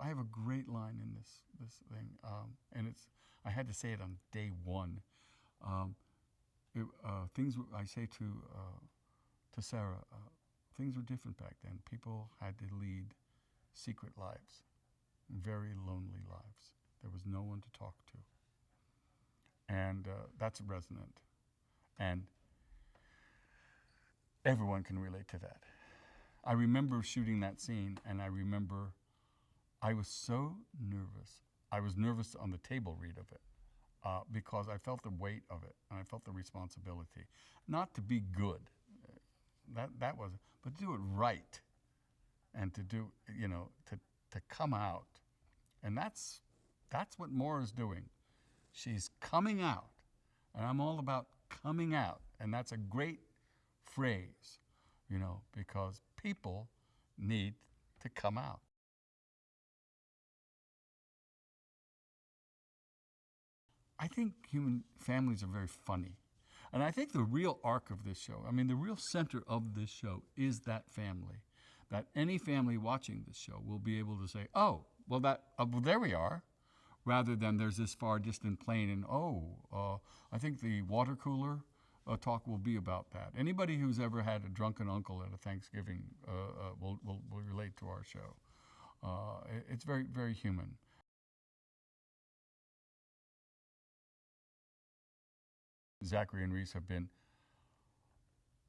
I have a great line in this thing, and I had to say it on day one. I say to Sarah, things were different back then. People had to lead secret lives, very lonely lives. There was no one to talk to, and that's resonant, and everyone can relate to that. I remember shooting that scene, and I remember I was so nervous. I was nervous on the table read of it because I felt the weight of it, and I felt the responsibility. Not to be good, that was, but to do it right, and to do, to come out. And that's what Maura's doing. She's coming out, and I'm all about coming out, and that's a great phrase, because people need to come out. I think human families are very funny. And I think the real arc of this show, the real center of this show is that family. That any family watching this show will be able to say, oh, well, there we are, rather than there's this far distant plane and, I think the water cooler talk will be about that. Anybody who's ever had a drunken uncle at a Thanksgiving will relate to our show. It's very, very human. Zachary and Reese have been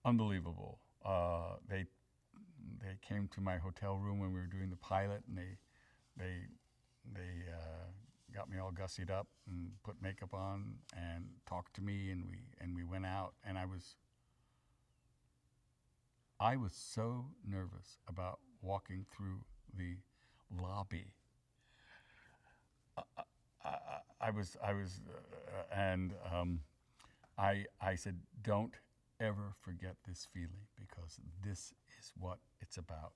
unbelievable. They came to my hotel room when we were doing the pilot, and they got me all gussied up and put makeup on and talked to me, and we went out, and I was so nervous about walking through the lobby. I said, don't ever forget this feeling, because this is what it's about.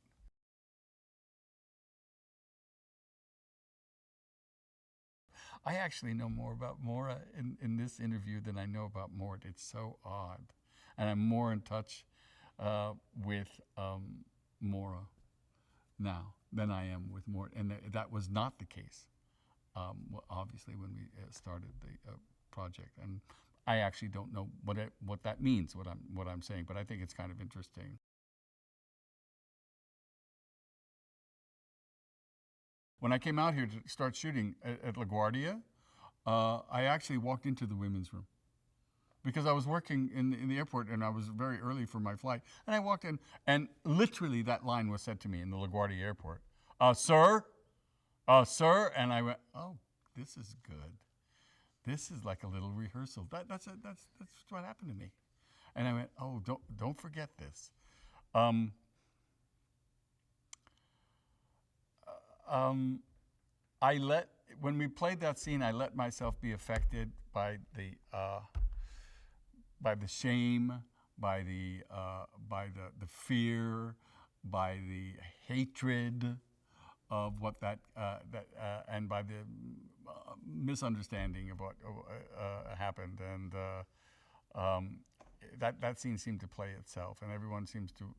I actually know more about Maura in this interview than I know about Mort. It's so odd. And I'm more in touch with Maura now than I am with Mort. And that was not the case, obviously, when we started the project. And I actually don't know what that means, what I'm saying, but I think it's kind of interesting. When I came out here to start shooting at LaGuardia, I actually walked into the women's room because I was working in the airport, and I was very early for my flight. And I walked in, and literally that line was said to me in the LaGuardia airport, sir, and I went, oh, this is good. This is like a little rehearsal. That's what happened to me. And I went, oh, don't forget this. When we played that scene, I let myself be affected by the shame, by the fear, by the hatred of what and by the misunderstanding of what happened, and that scene seemed to play itself, and everyone seems to.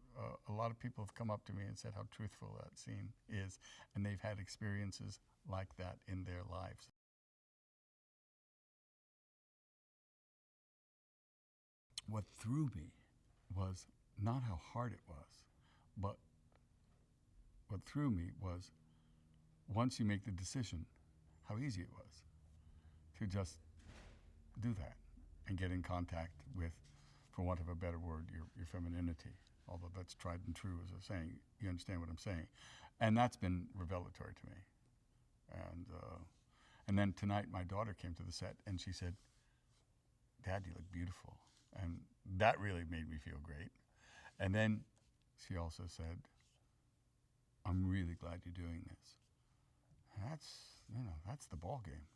A lot of people have come up to me and said how truthful that scene is, and they've had experiences like that in their lives. What threw me was not how hard it was, but what threw me was once you make the decision, how easy it was to just do that and get in contact with, for want of a better word, your femininity. Although that's tried and true, as I'm saying, you understand what I'm saying. And that's been revelatory to me. And then tonight my daughter came to the set and she said, Dad, you look beautiful. And that really made me feel great. And then she also said, I'm really glad you're doing this. And that's the ball game.